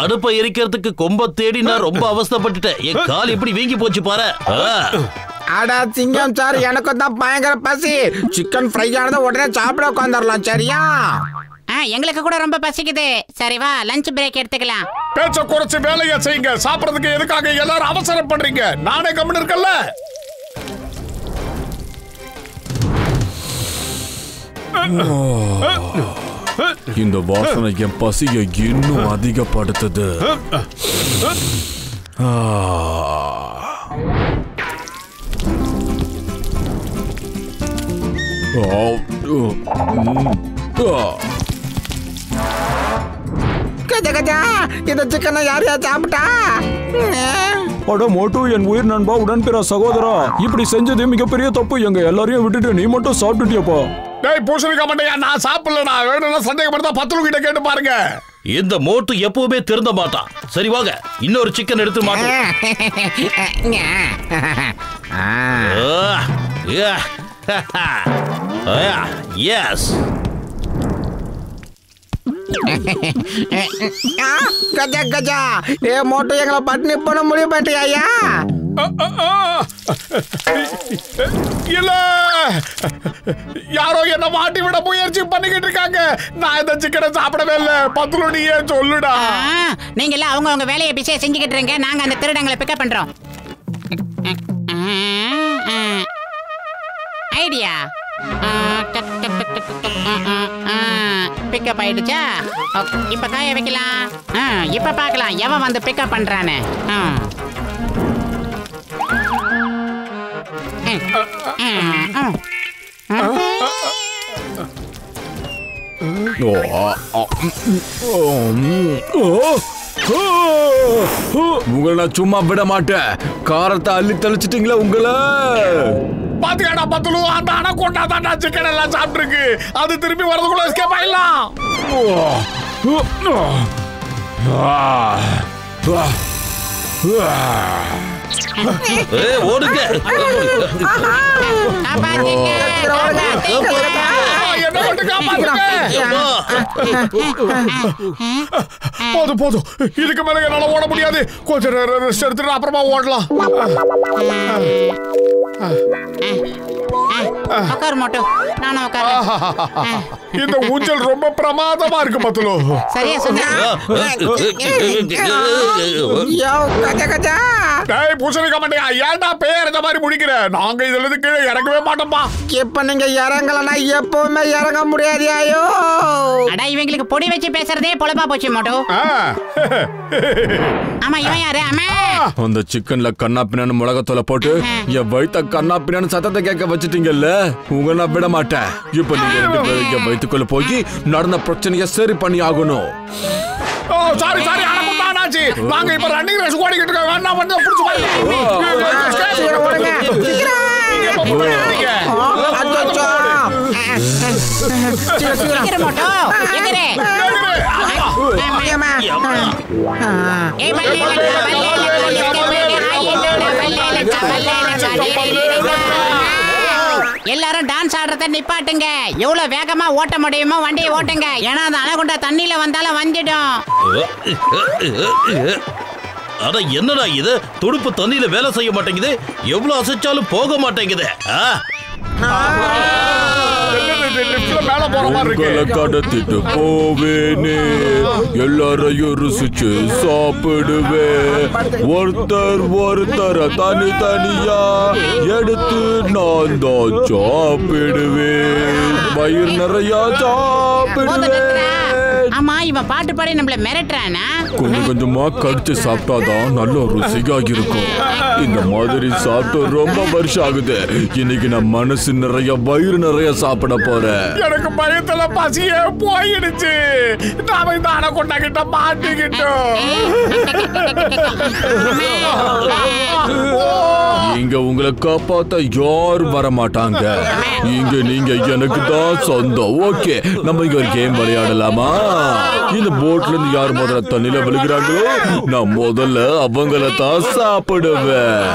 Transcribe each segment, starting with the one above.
அடுப்பை எரிக்கிறதுக்கு கொம்ப தேடி நான் ரொம்ப அவஸ்தைப்பட்டுட்டேன். என் கால் எப்படி வீங்கி போச்சு பாரு. அடா சிங்கம் சார், எனக்கு தான் பயங்கர பசி. சிக்கன் ஃப்ரை ஆனதை உடனே சாப்பிட உட்காந்துடலாம். சரியா? எங்களுக்கு கூட ரொம்ப பசிக்குது. சரி வா, லஞ்ச் பிரேக் எடுத்துக்கலாம். பேச்ச குறைச்சு வேலையை செய்யுங்க. சாப்பிடறதுக்கு எதுக்காக எல்லாரும் அவசரம் பண்றீங்க? நானே கம்முன்னு இருக்கல. இந்த வாசனை என் பசியை இன்னும் அதிகப்படுத்துது. கஜா கஜா, இந்த சிக்கனை யாரையா சாப்பிட்டா? அட மோட்டு, என் உயிர் நண்பா, உடன்பிற சகோதரா, இப்படி செஞ்சது மிகப்பெரிய தப்பு. எங்க எல்லாரையும் விட்டுட்டு நீ மட்டும் சாப்பிட்டுட்டியப்பா. டேய் பூசணிக்கா மண்டையா, நான் சாப்பிடலடா. வேணும்னா சந்தேகப்படுத்தா பத்துலு கிட்ட கேட்டு பாருங்க. இந்த மோட்டு எப்பவுமே திருந்த மாட்டான். சரி வாங்க, இன்னொரு சிக்கன் எடுத்து மாட்டோம். எஸ். கஜா கஜா, ஏ மோட்டு, எங்களை பட்டினி பண்ண முடிவு பண்ணிட்டியா? இல்ல, யாரோ என்ன மாட்டி விட முயற்சி பண்ணிக்கிட்டு இருக்காங்க. நான் இந்த சிக்கனை சாப்பிடவே இல்லை. பத்துலு நீ ஏன் சொல்லுடா. நீங்க எல்லாம் அவங்க வேலையை பிஸியா செஞ்சுக்கிட்டு இருங்க. நாங்க அந்த திருடங்களை பிக்கப் பண்றோம். ஐடியா பிக்கப் ஆயிடுச்சா? இப்ப காய வைக்கலாம். இப்ப பார்க்கலாம் எவன் வந்து பிக்கப் பண்றானு. உங்களை நான் சும்மா விட மாட்டேன். காரத்தை அள்ளி தெளிச்சிட்டீங்களா உங்களை? பாத்தியாடா பத்துலு, அந்த அனகோண்டா தான்டா சிக்கன் எல்லாம் சாப்பிட்டு இருக்கு. அது திரும்பி வரதுக்குள்ள எஸ்கேப் ஆயிடலாம். ஓடுங்க. போதும் போதும், இதுக்கு மேல என்னால ஓட முடியாது. கொஞ்சம் ரெஸ்ட் எடுத்துட்டு அப்புறமா ஓடலாம். உட்காரு மோட்டு, நானும் உட்காரு. இந்த ஊஞ்சல் ரொம்ப பிரமாதமா இருக்கு பத்துலு. சரியா சொன்ன. பூசணிக்கா மண்டையா, ஏன்டா பேர் இந்த மாதிரி முடிக்கிற? நாங்க இதுல இருந்து கீழே இறங்கவே மாட்டோம்பா. இப்ப நீங்க இறங்கலன்னா எப்பவுமே இறங்க முடியாது. ஐயோ, அடா இவங்களுக்கு பொடி வச்சு பேசுறதே பொழப்பா போச்சு மோட்டு. ஆமா, இவன் யாரு? அந்த சிக்கன்ல கண்ணா பின்னான்னு மிளகாத்தூளை போட்டு என் வயித்த கண்ணா பின்னான்னு சத்தத்தை கேட்க வச்சுட்டீங்கல்ல. உங்களை நான் விட மாட்டேன். இப்ப நீங்க ரெண்டு பேரும் என் வயிற்றுக்குள்ள போய் நடந்த பிரச்சனையை சரி பண்ணி ஆகணும். சாரி சாரி, அனகுண்டானாச்சு. நாங்க இப்ப ரன்னிங் ரேஸ் ஓடிக்கிட்டு இருக்கோம். வேணா வந்து புடிச்சு பாருங்க. எல்லாரும் டான்ஸ் ஆடுறத நிப்பாட்டுங்க. எவ்வளவு வேகமா ஓட்ட முடியுமோ வண்டியை ஓட்டுங்க. ஏன்னா அந்த அனகொண்டா தண்ணியில வந்தாலும் வந்துடும். அட என்னடா இது? துடுப்பு தண்ணியில வேலை செய்ய மாட்டேங்குது. எவ்வளவு அசைச்சாலும் போக மாட்டேங்குது. கடத்திட்டு போவேனே, எல்லாரையும் ருசிச்சு சாப்பிடுவேன். ஒருத்தர தனித்தனியா எடுத்து நான் தான் சாப்பிடுவேன். வயிறு நிறைய சாப்பிடுவேன். ஆமா, இவன் பாட்டு பாடி நம்மள மிரட்டுறானா? கொஞ்சம் கொஞ்சமா கடிச்சு சாப்பிட்டாதான் நல்ல ருசியா இருக்கும். இந்த மாதிரி சாப்பிட்டு ரொம்ப வருஷம் ஆகுது. இன்னைக்கு நான் மனசு நிறைய வயிறு நிறைய சாப்பிட போறேன். எனக்கு பயத்துல பசியே போயிடுச்சு. நாம இந்த அனகொண்டா கிட்ட மாட்டிக்கிட்டோம். இங்க உங்களை காப்பாத்த யார் வர மாட்டாங்க. இங்க நீங்க எனக்கு தான் சொந்தம். ஓகே, நம்ம இங்க ஒரு கேம் விளையாடலாமா? இந்த போட்ல இருந்து யார் முதல்ல தண்ணியில விழுகிறாங்களோ நான் முதல்ல அவங்கள தான் சாப்பிடுவேன்.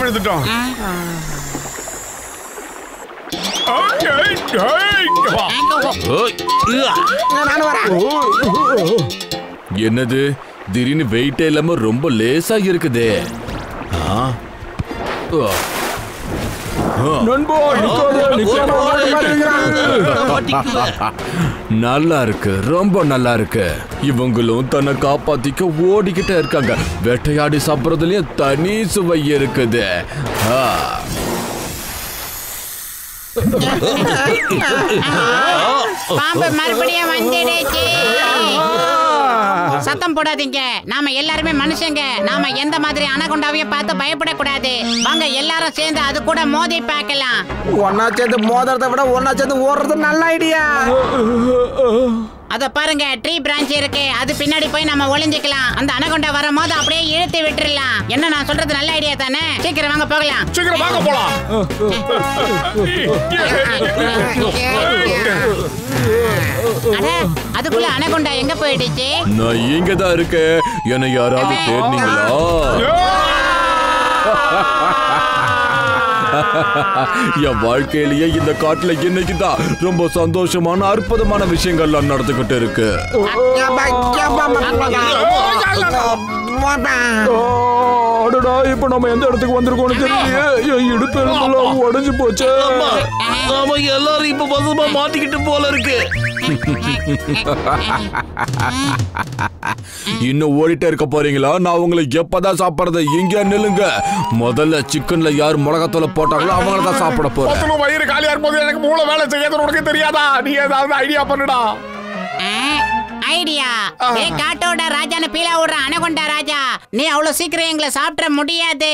விழுந்துட்டோம். என்னது திடீர்னு வெயிட்டே இல்லாம ரொம்ப லேசா இருக்குதே. நல்லா இருக்கு, ரொம்ப நல்லா இருக்கு. இவங்களும் தன்னை காப்பாத்திக்க ஓடிக்கிட்டே இருக்காங்க. வேட்டையாடி சாப்பிடுறதுலயே தனி சுவை இருக்குது. பாம்பு மறுபடியும் வந்துடுச்சு. சத்தம் போடாதீங்க, நாம எல்லாருமே மனுஷங்க. நாம எந்த மாதிரி அனகொண்டாவையும் பார்த்து பயப்படக்கூடாது. வாங்க எல்லாரும் சேர்ந்து அது கூட மோதி பார்க்கலாம். ஒன்னா சேர்ந்து மோதுறதை விட ஒன்னா சேர்ந்து ஓடுறது நல்ல ஐடியா. அத பாருங்க, ட்ரீ பிரான்ச் இருக்கு. அது பின்னாடி போய் நம்ம ஒளிஞ்சிக்கலாம். அந்த அனகொண்டா வரும்போது அப்படியே இழுத்து விட்டுறலாம். என்ன நான் சொல்றது நல்ல ஐடியா தானே? சீக்கிரம் வாங்க போகலாம். சீக்கிரம் வாங்க போலாம். அதுக்குள்ள அனகொண்டா எங்க போயிடுச்சு? நான் இங்க தான் இருக்கேன். என்ன யாராவது தேடினீங்களா? என் வாழ்க்கையிலேயே இந்த காட்டுல இன்னைக்குதான் ரொம்ப சந்தோஷமான அற்புதமான விஷயங்கள்லாம் நடந்துகிட்டு இருக்கு. இப்ப நம்ம எந்த இடத்துக்கு வந்திருக்கோம்னு தெரியலையே. இடுப்பு எலும்பெல்லாம் உடைஞ்சு போச்சு. நாம எல்லாரும் இப்ப பசமா மாட்டிக்கிட்டு போல இருக்கு. இன்னும் ஓடிட்டே இருக்க போறீங்களா? நான் உங்களை எப்பதான் சாப்பிடுறது? இங்க நில்லுங்க. முதல்ல சிக்கன்ல யார் மிளகாத்தூள போட்டாங்களோ அவங்கள தான் சாப்பிட போறேன். வயிறு காலியா இருக்கும்போது எனக்கு மூளை வேலை செய்யாது உனக்கு தெரியாதா? நீ ஏதாவது ஐடியா பண்ணுடா. ஐடியா? காட்டோட ராஜான்னு பீலா விடுற அனகொண்டா ராஜா, நீ அவ்வளவு சீக்கிரம் எங்களை சாப்பிட முடியாது.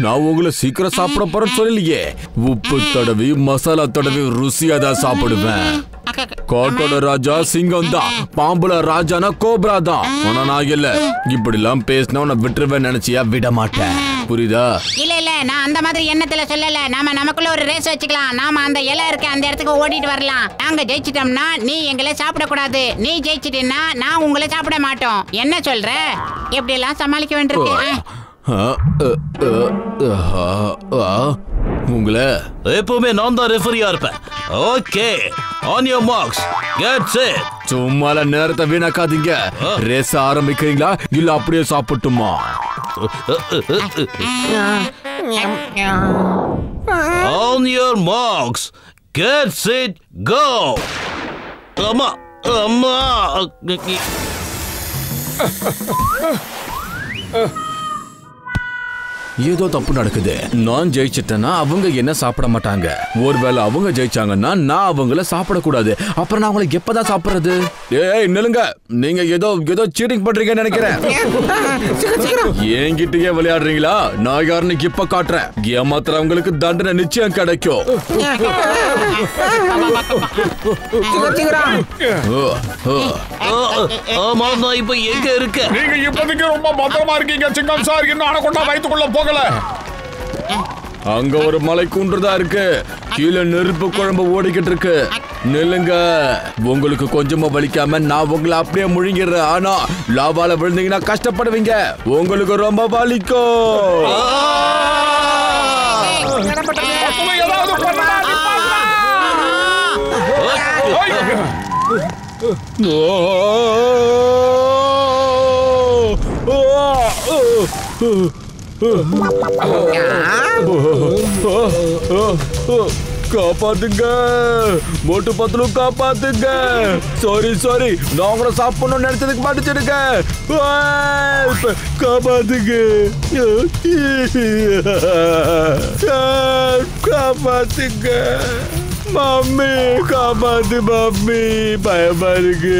நான் உங்களை சீக்கிரம் சாப்பிட போறேன்னு சொல்லலையே. உப்பு தடவி மசாலா தடவி ருசியா தான் சாப்பிடுவேன். காட்டோட ராஜா சிங்கம் தான், பாம்புல ராஜானா கோப்ரா தான். ஆனா நான் இல்ல. இப்படி எல்லாம் பேசினா உன்னை விட்டுருவேன் நினைச்சியா? விட மாட்டேன், புரியுதா? இல்ல இல்ல, நான் அந்த மாதிரி எண்ணத்துல சொல்லல. நாம நமக்குள்ள ஒரு ரேஸ் வச்சுக்கலாம். நாம அந்த இலை இருக்க அந்த இடத்துக்கு ஓடிட்டு வரலாம். நாங்க ஜெயிச்சிட்டோம்னா நீ எங்களை சாப்பிட கூடாது. நீ ஜெயிச்சிட்டீன்னா நான் உங்களை சாப்பிட மாட்டோம். என்ன சொல்ற? எப்படி எல்லாம் சமாளிக்க வேண்டியிருக்கு. உங்களை எப்பவுமே நான் தான் ரெஃபரியா இருப்பேன். Okay, on your marks, get set. சும்மால நேரத்தை வீணாக்காதீங்க. ரேஸ் ஆரம்பிக்கிறீங்களா இல்ல அப்படியே சாப்பிட்டுமா? On your marks, get set, go. அம்மா அம்மா. ஏதோ தப்பு நடக்குது. நான் ஜெயிச்சிட்டேன்னா அவங்க என்ன சாப்பிட மாட்டாங்க. ஒருவேளை அவங்க ஜெயிச்சாங்கன்னா நான் அவங்கள சாப்பிடக்கூடாது. அப்புறம் நான் அவங்களை எப்பதான் சாப்பிடுறது? ஏய் நில்லுங்க, நீங்க ஏதோ சீட்டிங் பண்றீங்கன்னு நினைக்கிறேன். என்கிட்டயே விளையாடுறீங்களா? நான் யாருன்னு இப்ப காட்டுறேன். ஏமாத்துறவங்களுக்கு தண்டனை நிச்சயம் கிடைக்கும். ஆமா, நான் இப்ப எங்க இருக்கேன்? நீங்க இப்போதைக்கு ரொம்ப பத்திரமா இருக்கீங்க சிங்கம் சார். இன்னும் அனகொண்டா வயித்துக்குள்ள போகல. அங்க ஒரு மலை குன்றுதான் இருக்கு. கீழே நெருப்பு குழம்பு ஓடிக்கிட்டு இருக்கு. நில்லுங்க, உங்களுக்கு கொஞ்சமா வலிக்காம நான் உங்களை அப்படியே முழுங்கிடுறேன். ஆனா லாவால விழுந்தீங்கன்னா கஷ்டப்படுவீங்க. உங்களுக்கு ரொம்ப வலிக்கும். காப்பாத்துங்க, மோட்டு பத்தலு காப்பாத்துங்க. சாரி, நான் உங்களை சாப்பிடணும்னு நினைச்சதுக்கு மாட்டிச்சிருக்க. காப்பாத்துங்க, காப்பாத்துங்க. மம்மி காப்பாத்து மம்மி, பயமா இருக்கு.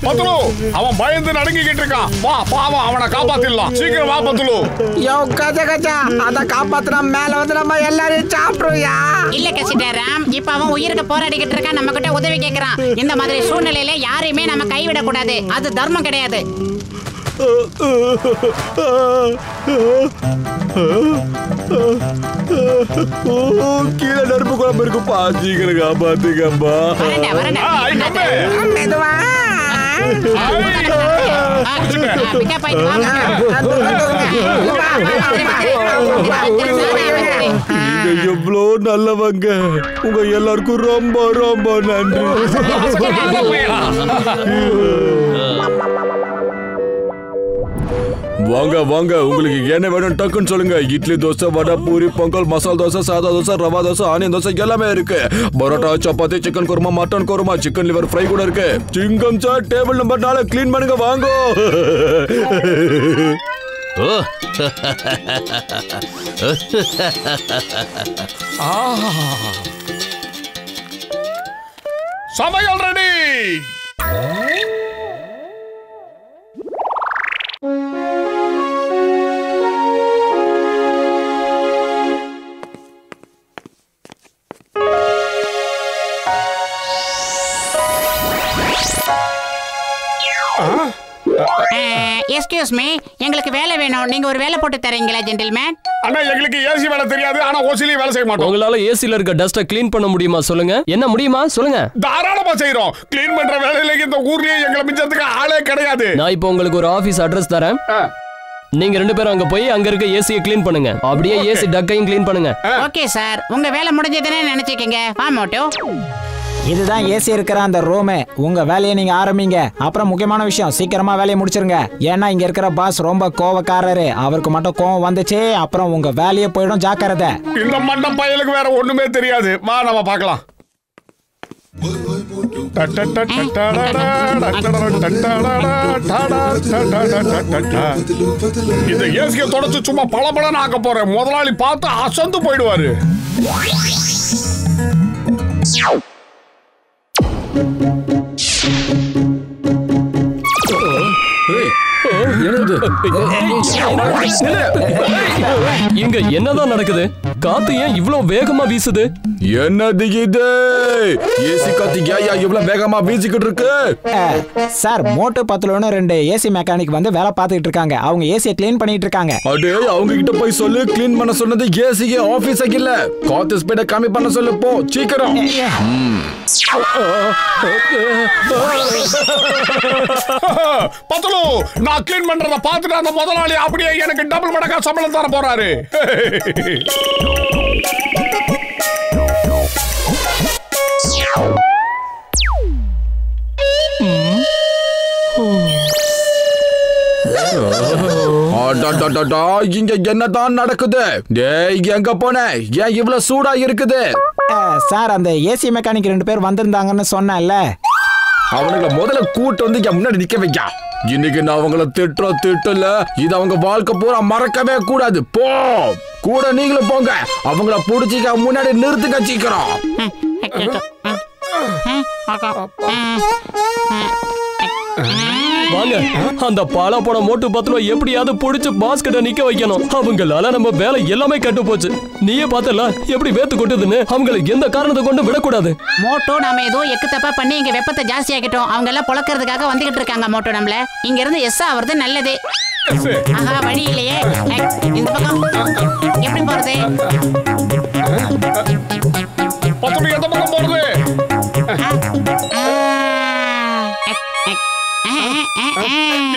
பத்துலு அவன் பயந்து நடுங்கிக்கிட்டு இருக்கான். வா பாவம் அவனை காப்பாத்திடலாம். சீக்கிரம் வா பத்துலு. யோ கஜா கஜா, அத காப்பாத்துனா மேல வந்து நம்ம எல்லாரையும் சாப்பிடுவியா? இல்ல கசிட்டாராம், இப்ப அவன் உயிருக்கு போராடிக்கிட்டு இருக்கான், நம்ம கிட்ட உதவி கேக்குறான். இந்த மாதிரி சூழ்நிலையில யாரையுமே நம்ம கைவிட கூடாது, அது தர்மம் கிடையாது. கீழே நெருப்பு குழம்பு இருக்குப்பா, சீக்கிரம் காப்பாத்துக்கப்பா. வரண்டா வரண்டா. மெதுவா. நீங்க எவ்வளோ நல்லவங்க. உங்க எல்லாருக்கும் ரொம்ப ரொம்ப நன்றி. வாங்க வாங்க, உங்களுக்கு என்ன வேணும் டக்குன்னு சொல்லுங்க. இட்லி, தோசை, வடை, பூரி, பொங்கல், மசால் தோசை, சாதா தோசை, ரவா தோசை, ஆனியன் தோசை எல்லாமே இருக்கு. Parotta, chapati, chicken kurma, mutton kurma, chicken liver fry கூட இருக்கு. சிங்கம் சார், டேபிள் நம்பர் 4 க்ளீன் பண்ணுங்க வாங்க. சமையல் ரெடி. எக்ஸ்கியூஸ் மீ, எங்களுக்கு வேலை வேணும். நீங்க ஒரு வேலை போட்டு தரீங்களா ஜென்டில்மேன்? அண்ணா எங்களுக்கு ஏசி வேலை தெரியாது, ஆனா ஓசிலி வேலை செய்ய மாட்டோம். உங்களால ஏசில இருக்க டஸ்ட க்ளீன் பண்ண முடியுமா சொல்லுங்க? என்ன முடியுமா சொல்லுங்க? தாராளமா செய்றோம். க்ளீன் பண்ற வேலையில இந்த ஊர்லயே எங்களை மிஞ்சறதுக்கு ஆளே கிடையாது. நான் இப்போ உங்களுக்கு ஒரு ஆபீஸ் அட்ரஸ் தரேன். நீங்க 2 பேரும் அங்க போய் அங்க இருக்க ஏசியை க்ளீன் பண்ணுங்க. அப்படியே ஏசி டக்கையும் க்ளீன் பண்ணுங்க. ஓகே சார், உங்க வேலை முடிஞ்சதுன்னு நினைச்சுக்கங்க. வா மோட்டோ. இதுதான் ஏசி இருக்கிற அந்த ரூமு. உங்க வேலையை நீங்க ஆரம்பிங்க. அப்புறம் முக்கியமான விஷயம், சீக்கிரமா வேலையை முடிச்சிருங்க. ஏன்னா இங்க இருக்கிற பாஸ் ரொம்ப கோவக்காரரு. அவருக்கு மட்டும் கோவம் வந்துச்சு அப்புறம் உங்க வேலையே போயிடும், ஜாக்கிரதை. இந்த மண்ட பயலுக்கு வேற ஒண்ணுமே தெரியாது. வா நம்ம பார்க்கலாம். இந்த ஏசியை தொடச்சு சும்மா பளபளன்னு ஆக்க போறேன். முதலாளி பார்த்து அசந்து போயிடுவாரு. இங்க என்னதான் நடக்குது? காத்து ஏன் இவ்வளவு வேகமா வீசுது? என்னது இது? ஏசி காத்து ஏன் இவ்வளவு வேகமா வீசிக்கிட்டு இருக்கு? சார், மோட்டு பத்துலன்னு 2 ஏசி மெக்கானிக் வந்து வேலை பார்த்துக்கிட்டு இருக்காங்க. அவங்க ஏசியை க்ளீன் பண்ணிட்டு இருக்காங்க. அடே, அவங்க கிட்ட போய் சொல்லு, க்ளீன் பண்ண சொன்னது ஏசிக்கு ஆபீஸுக்கு இல்ல. காத்து ஸ்பீட கம்மி பண்ண சொல்லு, போ சீக்கிரம். பத்துலு, நான் க்ளீன் பண்றத பார்த்துட்டு அந்த முதலாளி அப்படியே எனக்கு டபுள் மடங்கா சம்பளம் தர போறாரு. இங்க என்னதான் நடக்குது? எங்க போன? ஏன் இவ்வளவு சூடா இருக்குது? சார், அந்த ஏசி மெக்கானிக் 2 பேர் வந்திருந்தாங்கன்னு சொன்னேன்ல. அவனுங்களை முதல்ல கூட்டு வந்து என் முன்னாடி நிக்க வைக்க. இன்னைக்கு நான் அவங்கள திட்டல. இது அவங்க வாழ்க்கை பூரா மறக்கவே கூடாது. போ கூட நீங்களும் போங்க. அவங்கள புடிச்சிக்க முன்னாடி நிறுத்துக்க சீக்கிரம். வாங்க, அந்த பாலா போன மோட்டு பத்துல எப்படியாவது புடிச்சு பாஸ் கிட்ட நிக்க வைக்கணும். அவங்களால நம்ம வேலை எல்லாமே கட்டு போச்சு. நீயே பார்த்தல எப்படி வேத்து கொட்டுதுன்னு. அவங்களுக்கு எந்த காரணத்தை கொண்டு விடக்கூடாது. மோட்டோ, நாம ஏதோ எக்கு தப்பா பண்ணி இங்க வெப்பத்தை ஜாஸ்தி ஆக்கிட்டோம். அவங்க எல்லாம் பொழக்கிறதுக்காக வந்துகிட்டு இருக்காங்க. மோட்டோ, நம்மள இங்க இருந்து எஸ் ஆவறது நல்லது. ஆஹா, வழி இல்லையே. இந்த பக்கம் எப்படி போறது? பத்துலு எந்த பக்கம் போறது?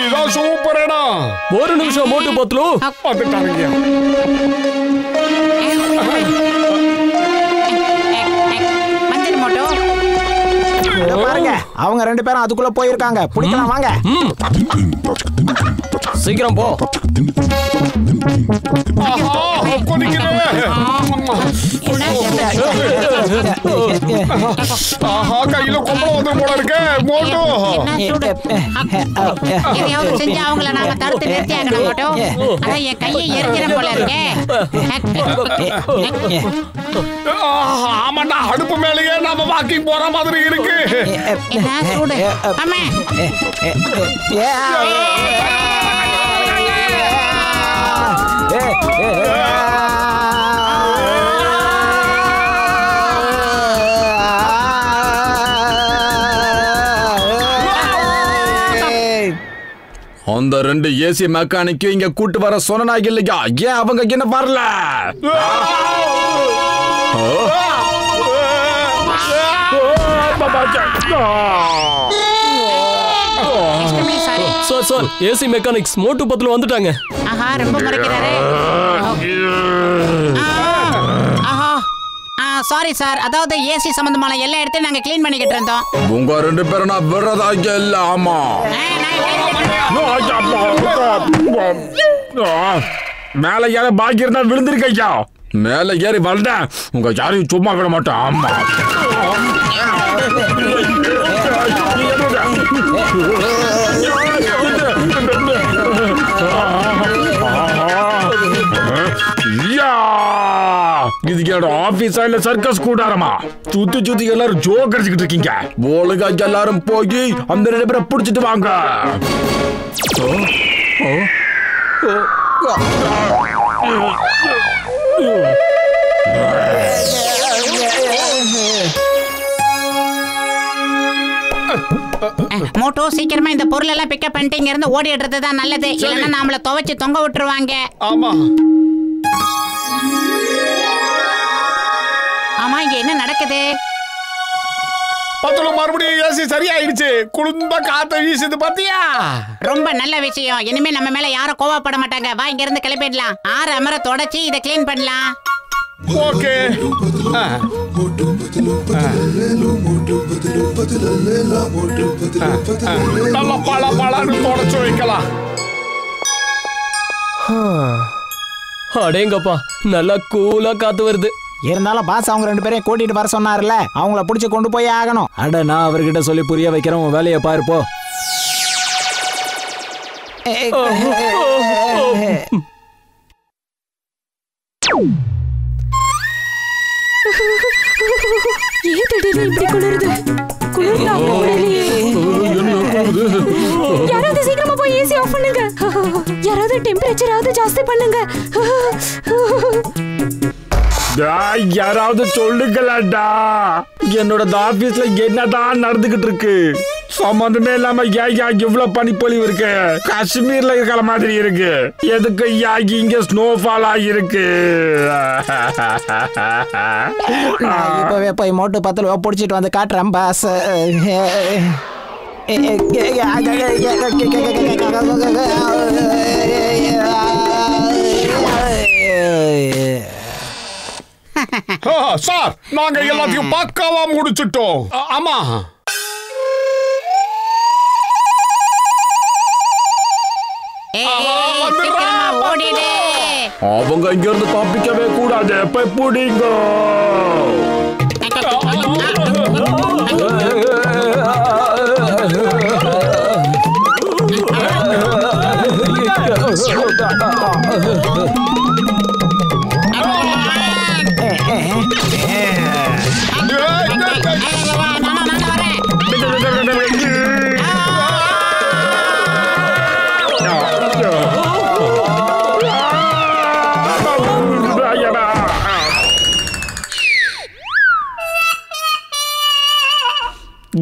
இதான் சூப்பர் இடம். ஒரு நிமிஷம் மோட்டு பத்லு. வந்துட்டாங்க. மஞ்சள் மோட்டோ. பாருங்க, அவங்க 2 பேரும் அதுக்குள்ள போயிருக்காங்க. பிடிக்கலாம் வாங்க. சீக்கிரம் போ. கையில கொம்பளம் வந்து போல இருக்க மோட்டோ. எதையாவது செஞ்சு அவங்கள நாம தடுத்து நிறுத்தி ஆகணும் மோட்டோ. ஆனா என் கையை எரிஞ்சிடும் போல இருக்கே. ஆமாண்டா, அடுப்பு மேலேயே நாம வாக்கிங் போற மாதிரி இருக்கு. என்ன சூடு அம்மா. அந்த 2 ஏசி மெக்கானிக்கு இங்க கூட்டு வர சொன்னா இல்லையா? ஏன் அவங்க என்ன வரல? சார் ஏசி மெக்கானிக்ஸ் மோட்டு பத்துல வந்துட்டாங்க. ஆஹா, ரொம்ப மறைக்கிறாரே. ஆஹா, சாரி சார். அதாவது ஏசி சம்பந்தமான எல்லா இடத்தையும் நாங்க க்ளீன் பண்ணிக்கிட்டு இருந்தோம். உங்க 2 பேரும் நான் விடுறதா இல்ல. ஆமா, மேல ஏற பாக்கி இருந்தா விழுந்திருக்கையா. மேல ஏறி வந்தேன், உங்க யாரையும் சும்மா விட மாட்டேன். ஆமா, இது என்னோட ஆபீஸா இல்ல சர்க்கஸ் கூடாரமா? சுத்தி சுத்தி எல்லாரும் ஜோக் அடிச்சுக்கிட்டு இருக்கீங்க. ஒழுங்கா எல்லாரும் போய் அந்த 2 பேரை புடிச்சிட்டு வாங்க. மோட்டோ, சீக்கிரமா இந்த பொருள் எல்லாம் பிக்கப் பண்ணிட்டு இங்க இருந்து ஓடிடுறது தான் நல்லது. இல்லன்னா நாமள துவைச்சு தொங்க விட்டுருவாங்க. ஆமா ஆமா, இங்க என்ன நடக்குது? பத்துல மறுபடியும் ஏசி சரியாயிடுச்சு. குளிர்ந்த காத்து வீசுது பாத்தியா? ரொம்ப நல்ல விஷயம். இனிமே நம்ம மேல யாரும் கோவப்பட மாட்டாங்க. வா, இங்க இருந்து கிளம்பிடலாம். 6 அமர தொடச்சி இதை கிளீன் பண்ணலாம். ஓகே. நல்லா பல பலன்னு தொடச்சு வைக்கலாம். அடேங்கப்பா, நல்லா கூலா காத்து வருது. இருந்தாலும் பாஸ் அவங்க 2 பேரையும் கூட்டிட்டு வர சொன்னார்ல, அவங்கள பிடிச்சி கொண்டு போய் ஆகணும். அட, நான் அவர்கிட்ட சொல்லி புரிய வைக்கிறேன். உன் வேலையை பாருப்போ. ஏன் திடீர்னு இப்படி குளிருது? குளிர்தா முடியலையே. யாராவது சீக்கிரமா போய் ஏசி ஆஃப் பண்ணுங்க. யாராவது டெம்பரேச்சராவது ஜாஸ்தி பண்ணுங்க. யாராவது சொல்லுங்களாடா, என்னோட ஆபீஸ்ல என்னதான் நடந்துகிட்டு இருக்கு? சம்பந்தமே இல்லாம ஏன் இவ்வளவு பனிப்பொழிவு இருக்கு? காஷ்மீர்ல இருக்கிற மாதிரி இருக்கு. எதுக்கு இங்க ஸ்னோஃபால் ஆகிருக்கு? இப்பவே போய் மோட்டு பத்துல பிடிச்சிட்டு வந்து காட்டுறேன் பாஸ். சார், நாங்க எல்லாத்தையும் பக்காவா முடிச்சிட்டோம். ஆமா, அவங்க இங்க இருந்து தப்பிக்கவே கூடாது. போய் புடிங்க.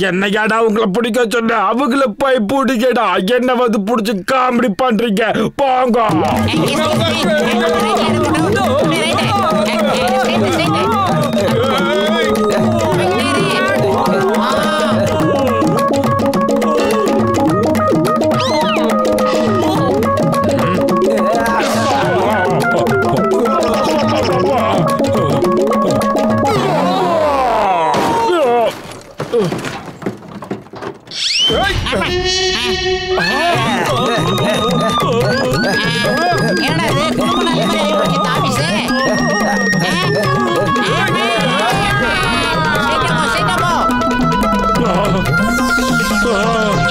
என்னையாடா உங்களை பிடிக்க சொன்ன? அவங்கள போய் பிடிக்கடா. என்ன வந்து பிடிச்சி காமெடி பண்றீங்க? போங்க. என்னடா இது ரொம்ப நல்ல மாதிரி ஆயிடுச்சு இந்த ஆபீஸ்.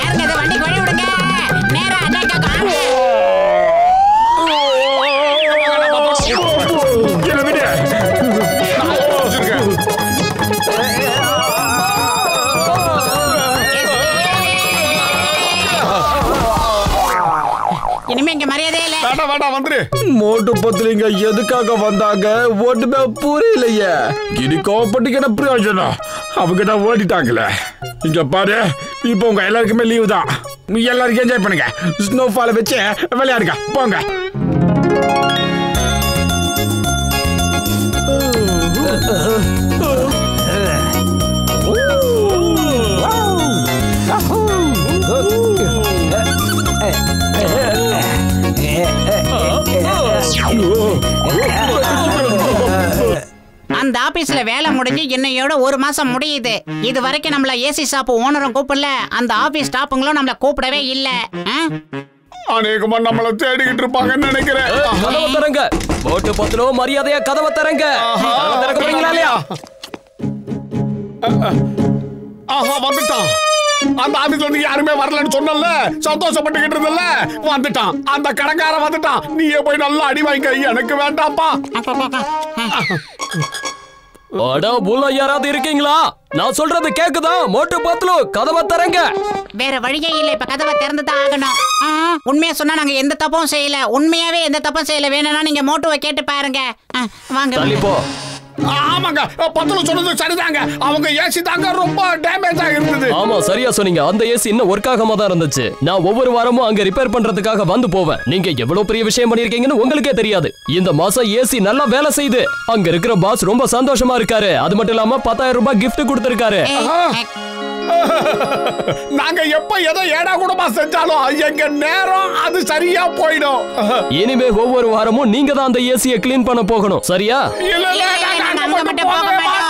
யாருங்க இதை வண்டிக்கு வழி விடுங்க. நேரா அட்டாக் ஆகும். இனிமே இங்க மரியாதையே இல்ல. வேண்டாம் வந்துரு. மோட்டு பத்துலிங்க எதுக்காக வந்தாங்க ஒண்ணுமே புரியலையே. இனி கோவப்பட்டுக்கு என்ன பிரயோஜனம்? அவங்க தான் ஓடிட்டாங்களே. இங்க பாரு, இப்போ உங்க எல்லாருக்குமே லீவு தான். எல்லாருக்கும் என்ஜாய் பண்ணுங்க. ஸ்னோஃபால வச்சு விளையாடுங்க போங்க. அந்த ஆபீஸ்ல வேலை முடிஞ்சு இன்னையோட 1 மாசம் முடியுது. இது வரைக்கும் நம்மள ஏசி ஷாப் ஓனரும் கூப்பிடல, அந்த ஆபீஸ் ஸ்டாஃபுங்களும் நம்மள கூப்பிடவே இல்ல. அநேகமா நம்மள தேடிக்கிட்டு இருப்பாங்கன்னு நினைக்கிறேன். கதவை தரங்க. மோட்டு பத்துலோ மரியாதையா கதவை தரங்க. திறக்க போறீங்களா இல்லையா? ஆஹா வந்துட்டான். அந்த ஆபீஸ்ல இருந்து யாருமே வரலன்னு சொன்னல, சந்தோஷப்பட்டுக்கிட்டு இருந்தல, வந்துட்டான். அந்த கடைக்காரன் வந்துட்டான். நீயே போய் நல்லா அடி வாங்க. எனக்கு வேண்டாம்ப்பா. அட புள்ள, யாராவது இருக்கீங்களா? நான் சொல்றது கேக்குதா? மோட்டு பத்துலோ கதவை தரங்க. வேற வழியே இல்ல, இப்ப கதவை திறந்துதான் ஆகணும். உண்மையா சொன்னா நாங்க எந்த தப்பும் செய்யல. உண்மையாவே எந்த தப்பும் செய்யல. வேணும்னா நீங்க மோட்டுவை கேட்டு பாருங்க. வாங்க தள்ளி போ. ஆமாங்க, பத்துல சொன்னது சரிதாங்க. அவங்க ஏசி தாங்க ரொம்ப டேமேஜ் ஆகிருந்தது. ஆமா, சரியா சொன்னீங்க. அந்த ஏசி இன்னும் ஒர்க் ஆகாம தான் இருந்துச்சு. நான் ஒவ்வொரு வாரமும் அங்க ரிப்பேர் பண்றதுக்காக வந்து போவேன். நீங்க எவ்வளவு பெரிய விஷயம் பண்ணிருக்கீங்கன்னு உங்களுக்கே தெரியாது. இந்த மாசம் ஏசி நல்லா வேலை செய்யுது. அங்க இருக்கிற பாஸ் ரொம்ப சந்தோஷமா இருக்காரு. அது மட்டும் இல்லாம 10,000 ரூபாய் gift கொடுத்திருக்காரு. நாங்க எப்ப எதை ஏடா கூடமா செஞ்சாலும் எங்க நேரம் அது சரியா போயிடும். இனிமே ஒவ்வொரு வாரமும் நீங்க தான் அந்த ஏசியை கிளீன் பண்ண போகணும். சரியா? இல்ல நாங்க மட்டும் போக மாட்டோம்.